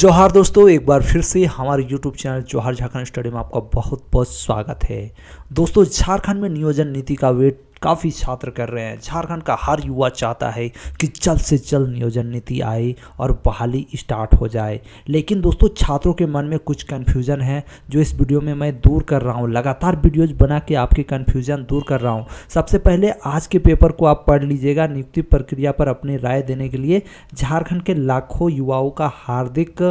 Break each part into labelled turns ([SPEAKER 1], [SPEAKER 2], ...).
[SPEAKER 1] जोहार दोस्तों, एक बार फिर से हमारे YouTube चैनल जोहार झारखंड स्टडी में आपका बहुत बहुत स्वागत है। दोस्तों, झारखंड में नियोजन नीति का वेट काफ़ी छात्र कर रहे हैं। झारखंड का हर युवा चाहता है कि जल्द से जल्द नियोजन नीति आए और बहाली स्टार्ट हो जाए। लेकिन दोस्तों, छात्रों के मन में कुछ कन्फ्यूज़न है जो इस वीडियो में मैं दूर कर रहा हूँ। लगातार वीडियोज बना के आपके कन्फ्यूज़न दूर कर रहा हूँ। सबसे पहले आज के पेपर को आप पढ़ लीजिएगा। नियुक्ति प्रक्रिया पर अपनी राय देने के लिए झारखंड के लाखों युवाओं का हार्दिक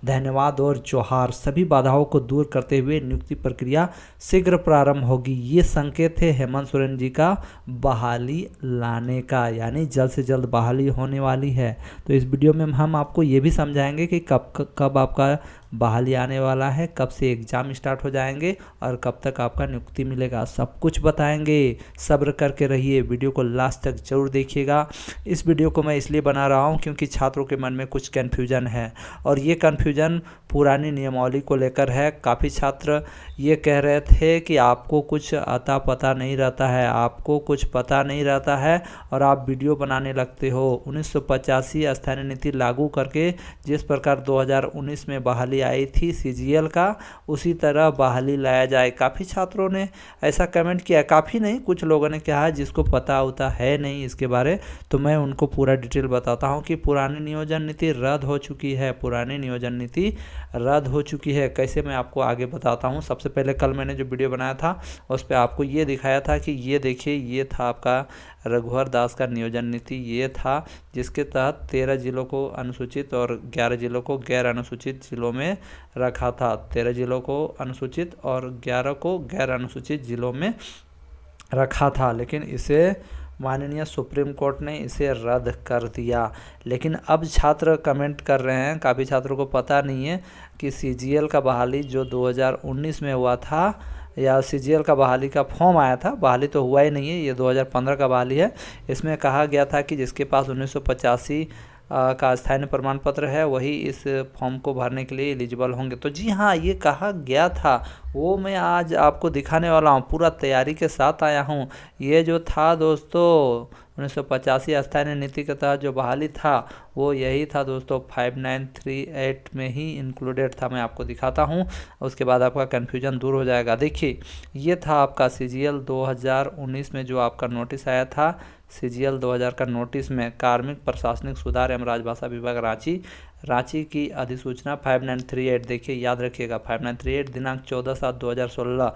[SPEAKER 1] धन्यवाद और जोहार। सभी बाधाओं को दूर करते हुए नियुक्ति प्रक्रिया शीघ्र प्रारंभ होगी। ये संकेत है हेमंत सोरेन जी का बहाली लाने का, यानी जल्द से जल्द बहाली होने वाली है। तो इस वीडियो में हम आपको ये भी समझाएंगे कि कब आपका बहाली आने वाला है, कब से एग्ज़ाम स्टार्ट हो जाएंगे और कब तक आपका नियुक्ति मिलेगा, सब कुछ बताएंगे। सब्र करके रहिए, वीडियो को लास्ट तक जरूर देखिएगा। इस वीडियो को मैं इसलिए बना रहा हूँ क्योंकि छात्रों के मन में कुछ कन्फ्यूजन है और ये कन्फ्यूजन पुरानी नियमावली को लेकर है। काफ़ी छात्र ये कह रहे थे कि आपको कुछ अता पता नहीं रहता है, आपको कुछ पता नहीं रहता है और आप वीडियो बनाने लगते हो। 1985 स्थानीय नीति लागू करके जिस प्रकार 2019 में बहाली आई थी सीजीएल का, उसी तरह बहाली लाया जाए। काफ़ी छात्रों ने ऐसा कमेंट किया, काफ़ी नहीं, कुछ लोगों ने कहा जिसको पता होता है नहीं इसके बारे, तो मैं उनको पूरा डिटेल बताता हूँ कि पुरानी नियोजन नीति रद्द हो चुकी है। पुरानी नियोजन नीति रद्द हो चुकी है। कैसे, मैं आपको आगे बताता हूँ। सबसे पहले कल मैंने जो वीडियो बनाया था उस पर आपको ये दिखाया था कि ये देखिए, ये था आपका रघुवर दास का नियोजन नीति। ये था जिसके तहत 13 जिलों को अनुसूचित और 11 जिलों को गैर अनुसूचित जिलों में रखा था। 13 जिलों को अनुसूचित और 11 को गैर अनुसूचित जिलों में रखा था, लेकिन इसे माननीय सुप्रीम कोर्ट ने इसे रद्द कर दिया। लेकिन अब छात्र कमेंट कर रहे हैं, काफ़ी छात्रों को पता नहीं है कि सीजीएल का बहाली जो 2019 में हुआ था, या सीजीएल का बहाली का फॉर्म आया था, बहाली तो हुआ ही नहीं है, ये 2015 का बहाली है। इसमें कहा गया था कि जिसके पास 1985 का स्थानीय प्रमाण पत्र है वही इस फॉर्म को भरने के लिए एलिजिबल होंगे। तो जी हाँ, ये कहा गया था, वो मैं आज आपको दिखाने वाला हूँ। पूरा तैयारी के साथ आया हूँ। ये जो था दोस्तों 1985 स्थानीय नीति के तहत जो बहाली था वो यही था दोस्तों, 5938 में ही इंक्लूडेड था। मैं आपको दिखाता हूँ, उसके बाद आपका कन्फ्यूजन दूर हो जाएगा। देखिए, ये था आपका सीजीएल 2019 में जो आपका नोटिस आया था। सीजीएल 2000 का नोटिस में कार्मिक प्रशासनिक सुधार एवं राजभाषा विभाग रांची की अधिसूचना 5938, देखिए याद रखिएगा 5938, दिनांक 14/7/2016।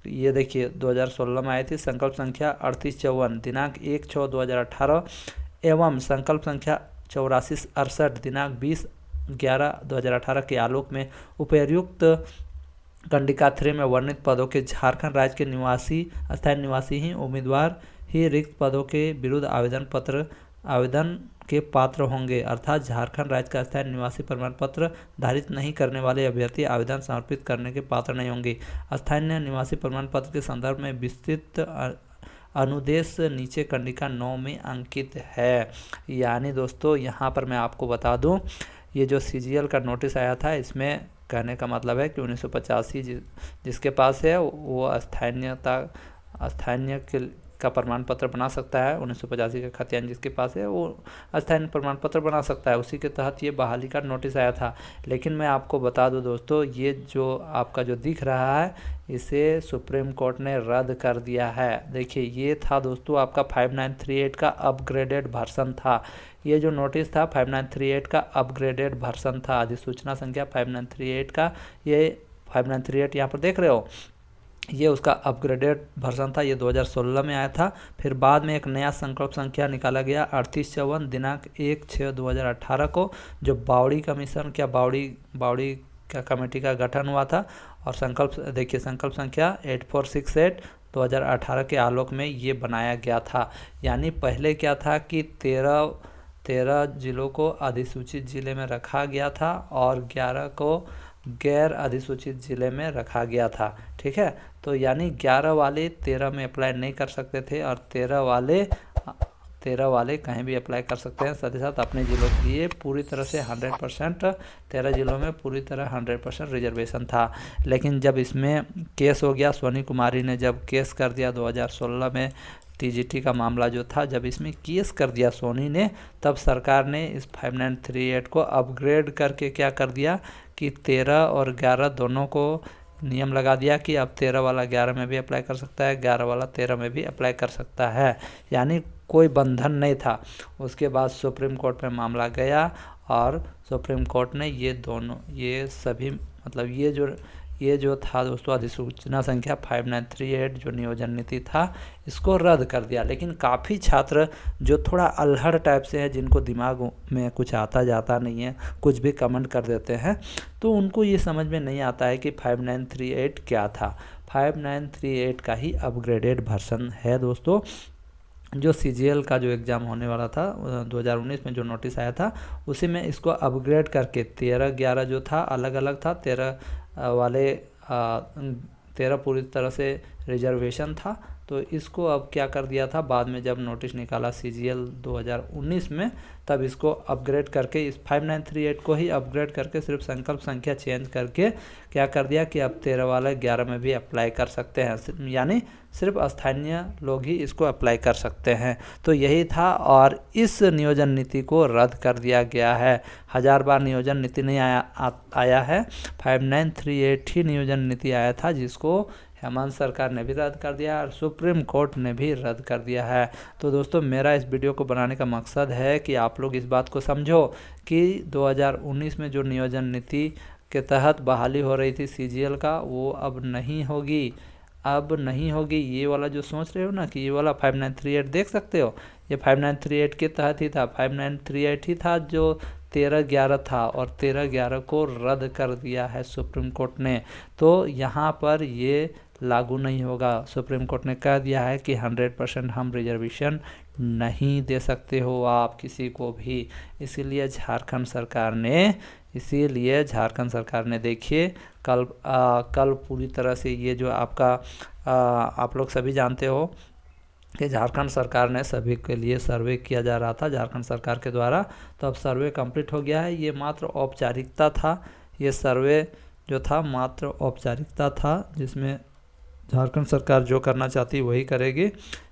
[SPEAKER 1] ये देखिए 2016 में आई थी। संकल्प संख्या 3854 दिनांक 1/6/2018 एवं संकल्प संख्या 8468 दिनांक 20/11/2018 के आलोक में उपर्युक्त कंडिका 3 में वर्णित पदों के झारखंड राज्य के निवासी स्थायी निवासी ही उम्मीदवार ही रिक्त पदों के विरुद्ध आवेदन के पात्र होंगे, अर्थात झारखंड राज्य का स्थायी निवासी प्रमाण पत्र धारित नहीं करने वाले अभ्यर्थी आवेदन समर्पित करने के पात्र नहीं होंगे। स्थायी निवासी प्रमाण पत्र के संदर्भ में विस्तृत अनुदेश नीचे कंडिका 9 में अंकित है। यानी दोस्तों, यहाँ पर मैं आपको बता दूँ, ये जो सीजीएल का नोटिस आया था, इसमें कहने का मतलब है कि 1985 जिसके पास है वो स्थानीय का प्रमाण पत्र बना सकता है। 1985 का खतियान जिसके पास है वो स्थानीय प्रमाण पत्र बना सकता है। उसी के तहत ये बहाली का नोटिस आया था। लेकिन मैं आपको बता दूं दोस्तों, ये जो आपका जो दिख रहा है इसे सुप्रीम कोर्ट ने रद्द कर दिया है। देखिए, ये था दोस्तों आपका 5938 का अपग्रेडेड वर्जन था। ये जो नोटिस था 5938 का अपग्रेडेड वर्जन था। अधिसूचना संख्या 5938 का, ये 5938 यहाँ पर देख रहे हो, ये उसका अपग्रेडेड वर्जन था। ये 2016 में आया था। फिर बाद में एक नया संकल्प संख्या निकाला गया 3854 दिनांक 1/6/2018 को, जो बावड़ी कमीशन क्या बावड़ी का कमेटी का गठन हुआ था। और संकल्प देखिए, संकल्प संख्या 8468 2018 के आलोक में ये बनाया गया था। यानी पहले क्या था कि 13 जिलों को अधिसूचित जिले में रखा गया था और 11 को गैर अधिसूचित जिले में रखा गया था। ठीक है, तो यानी 11 वाले 13 में अप्लाई नहीं कर सकते थे और 13 वाले कहीं भी अप्लाई कर सकते हैं। साथ ही साथ अपने जिलों के लिए पूरी तरह से 100%, 13 जिलों में पूरी तरह 100% रिजर्वेशन था। लेकिन जब इसमें केस हो गया, सोनी कुमारी ने जब केस कर दिया 2016 में टीजीटी का मामला जो था, जब इसमें केस कर दिया सोनी ने, तब सरकार ने इस 5938 को अपग्रेड करके क्या कर दिया कि 13 और 11 दोनों को नियम लगा दिया कि अब 13 वाला 11 में भी अप्लाई कर सकता है, 11 वाला 13 में भी अप्लाई कर सकता है, यानी कोई बंधन नहीं था। उसके बाद सुप्रीम कोर्ट में मामला गया और सुप्रीम कोर्ट ने ये सभी मतलब ये जो था दोस्तों अधिसूचना संख्या 5938 जो नियोजन नीति था, इसको रद्द कर दिया। लेकिन काफ़ी छात्र जो थोड़ा अल्हड़ टाइप से हैं, जिनको दिमाग में कुछ आता जाता नहीं है, कुछ भी कमेंट कर देते हैं, तो उनको ये समझ में नहीं आता है कि 5938 क्या था। 5938 का ही अपग्रेडेड वर्जन है दोस्तों। जो CGL का जो एग्ज़ाम होने वाला था 2019 में जो नोटिस आया था, उसी में इसको अपग्रेड करके 13-11 जो था अलग अलग था, 13 पूरी तरह से रिजर्वेशन था। तो इसको अब क्या कर दिया था, बाद में जब नोटिस निकाला CGL 2019 में, तब इसको अपग्रेड करके इस 5938 को ही अपग्रेड करके सिर्फ संकल्प संख्या चेंज करके क्या कर दिया कि अब 13 वाले 11 में भी अप्लाई कर सकते हैं, यानी सिर्फ स्थानीय लोग ही इसको अप्लाई कर सकते हैं। तो यही था, और इस नियोजन नीति को रद्द कर दिया गया है। 1000 बार नियोजन नीति नहीं आया है, 5938 ही नियोजन नीति आया था, जिसको हेमंत सरकार ने भी रद्द कर दिया और सुप्रीम कोर्ट ने भी रद्द कर दिया है। तो दोस्तों, मेरा इस वीडियो को बनाने का मकसद है कि आप लोग इस बात को समझो कि 2019 में जो नियोजन नीति के तहत बहाली हो रही थी CGL का, वो अब नहीं होगी, अब नहीं होगी। ये वाला जो सोच रहे हो ना कि ये वाला 5938 देख सकते हो, ये 5938 के तहत ही था, 5938 ही था जो 13-11 था, और 13-11 को रद्द कर दिया है सुप्रीम कोर्ट ने। तो यहाँ पर ये लागू नहीं होगा। सुप्रीम कोर्ट ने कह दिया है कि 100% हम रिजर्वेशन नहीं दे सकते हो आप किसी को भी। इसीलिए झारखंड सरकार ने देखिए कल पूरी तरह से ये जो आपका आप लोग सभी जानते हो कि झारखंड सरकार ने सभी के लिए सर्वे किया जा रहा था झारखंड सरकार के द्वारा। तो अब सर्वे कंप्लीट हो गया है। ये मात्र औपचारिकता था, ये सर्वे जो था मात्र औपचारिकता था, जिसमें झारखंड सरकार जो करना चाहती है वही करेगी।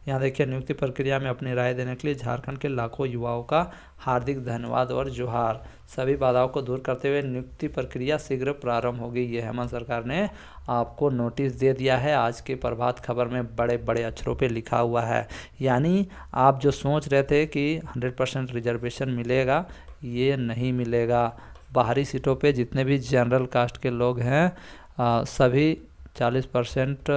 [SPEAKER 1] यहाँ देखिए, नियुक्ति प्रक्रिया में अपनी राय देने के लिए झारखंड के लाखों युवाओं का हार्दिक धन्यवाद और जोहार। सभी बाधाओं को दूर करते हुए नियुक्ति प्रक्रिया शीघ्र प्रारंभ होगी। ये हेमंत सरकार ने आपको नोटिस दे दिया है। आज के प्रभात खबर में बड़े बड़े अक्षरों पे लिखा हुआ है। यानी आप जो सोच रहे थे कि 100% रिजर्वेशन मिलेगा, ये नहीं मिलेगा। बाहरी सीटों पे जितने भी जनरल कास्ट के लोग हैं सभी 40%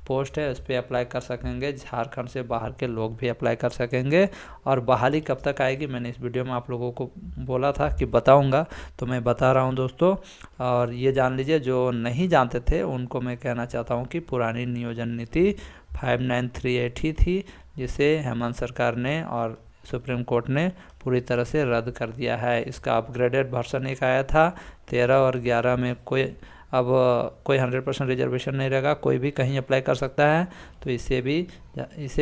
[SPEAKER 1] पोस्ट है, उस पर अप्लाई कर सकेंगे। झारखंड से बाहर के लोग भी अप्लाई कर सकेंगे। और बहाली कब तक आएगी, मैंने इस वीडियो में आप लोगों को बोला था कि बताऊंगा, तो मैं बता रहा हूं दोस्तों। और ये जान लीजिए, जो नहीं जानते थे उनको मैं कहना चाहता हूं कि पुरानी नियोजन नीति 5938 ही थी, जिसे हेमंत सरकार ने और सुप्रीम कोर्ट ने पूरी तरह से रद्द कर दिया है। इसका अपग्रेडेड वर्जन एक आया था। 13 और 11 में अब कोई 100% रिजर्वेशन नहीं रहेगा, कोई भी कहीं अप्लाई कर सकता है। तो इसे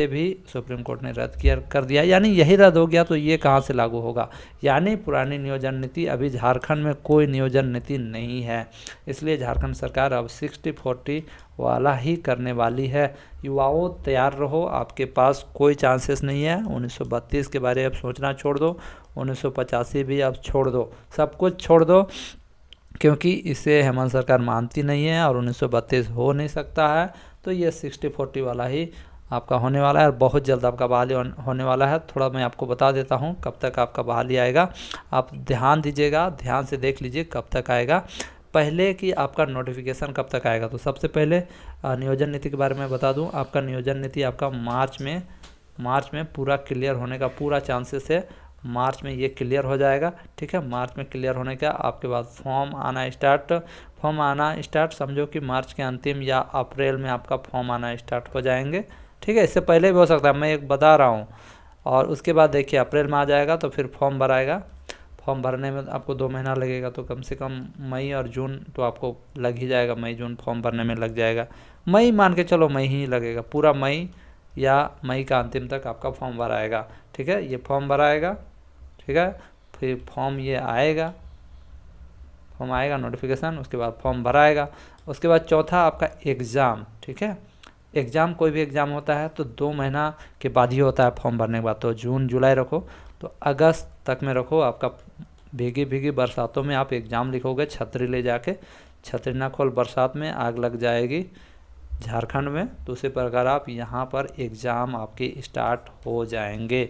[SPEAKER 1] भी सुप्रीम कोर्ट ने रद्द कर दिया। यानी यही रद्द हो गया तो ये कहाँ से लागू होगा। यानी पुरानी नियोजन नीति, अभी झारखंड में कोई नियोजन नीति नहीं है, इसलिए झारखंड सरकार अब 60-40 वाला ही करने वाली है। युवाओं तैयार रहो, आपके पास कोई चांसेस नहीं है। 1932 के बारे में अब सोचना छोड़ दो, 1985 भी अब छोड़ दो, सब कुछ छोड़ दो, क्योंकि इसे हेमंत सरकार मानती नहीं है और 1932 हो नहीं सकता है। तो ये 60-40 वाला ही आपका होने वाला है और बहुत जल्द आपका बहाली होने वाला है। थोड़ा मैं आपको बता देता हूँ कब तक आपका बहाली आएगा, आप ध्यान दीजिएगा, ध्यान से देख लीजिए कब तक आएगा। पहले कि आपका नोटिफिकेशन कब तक आएगा, तो सबसे पहले नियोजन नीति के बारे में बता दूँ। आपका नियोजन नीति आपका मार्च में पूरा क्लियर होने का पूरा चांसेस है। मार्च में ये क्लियर हो जाएगा, ठीक है। मार्च में क्लियर होने का आपके बाद फॉर्म आना स्टार्ट समझो कि मार्च के अंतिम या अप्रैल में आपका फॉर्म आना स्टार्ट हो जाएंगे, ठीक है। इससे पहले भी हो सकता है, मैं एक बता रहा हूँ। और उसके बाद देखिए अप्रैल में आ जाएगा तो फिर फॉर्म भराएगा। फॉर्म भरने में आपको 2 महीना लगेगा, तो कम से कम मई और जून तो आपको लग ही जाएगा। मई जून फॉर्म भरने में लग जाएगा। मई मान के चलो, मई ही लगेगा, पूरा मई या मई का अंतिम तक आपका फॉर्म भराएगा, ठीक है। ये फॉर्म भराएगा, ठीक है। फिर फॉर्म आएगा नोटिफिकेशन, उसके बाद फॉर्म भराएगा। उसके बाद चौथा आपका एग्ज़ाम, ठीक है। एग्ज़ाम कोई भी एग्ज़ाम होता है तो 2 महीना के बाद ही होता है फॉर्म भरने के बाद। तो जून जुलाई रखो, तो अगस्त तक में रखो। आपका भीगी भीगी बरसातों में आप एग्ज़ाम लिखोगे छतरी ले जाके, छतरी ना खोल, बरसात में आग लग जाएगी झारखंड में। तो उसी प्रकार आप यहाँ पर एग्ज़ाम आपके स्टार्ट हो जाएंगे,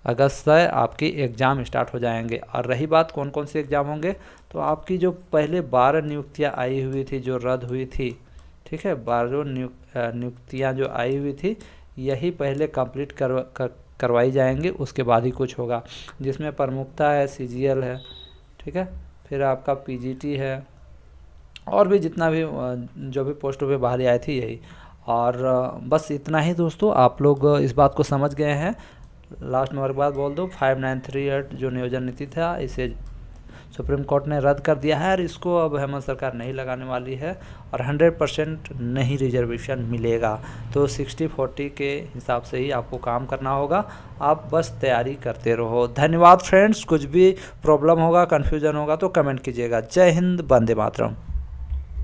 [SPEAKER 1] अगस्त से आपकी एग्ज़ाम स्टार्ट हो जाएंगे। और रही बात कौन कौन से एग्ज़ाम होंगे, तो आपकी जो पहले 12 नियुक्तियाँ आई हुई थी जो रद्द हुई थी, ठीक है, 12 नियुक्तियाँ जो आई हुई थी यही पहले कंप्लीट करवाई जाएंगी, उसके बाद ही कुछ होगा। जिसमें प्रमुखता है CGL है, ठीक है, फिर आपका PGT है, और भी जितना भी जो भी पोस्टों पे बाहर आई थी यही। और बस इतना ही दोस्तों, आप लोग इस बात को समझ गए हैं। लास्ट में और बात बोल दो, 5938 जो नियोजन नीति था इसे सुप्रीम कोर्ट ने रद्द कर दिया है और इसको अब हेमंत सरकार नहीं लगाने वाली है और 100% नहीं रिजर्वेशन मिलेगा। तो 60-40 के हिसाब से ही आपको काम करना होगा, आप बस तैयारी करते रहो। धन्यवाद फ्रेंड्स, कुछ भी प्रॉब्लम होगा, कन्फ्यूजन होगा तो कमेंट कीजिएगा। जय हिंद, वंदे मातरम।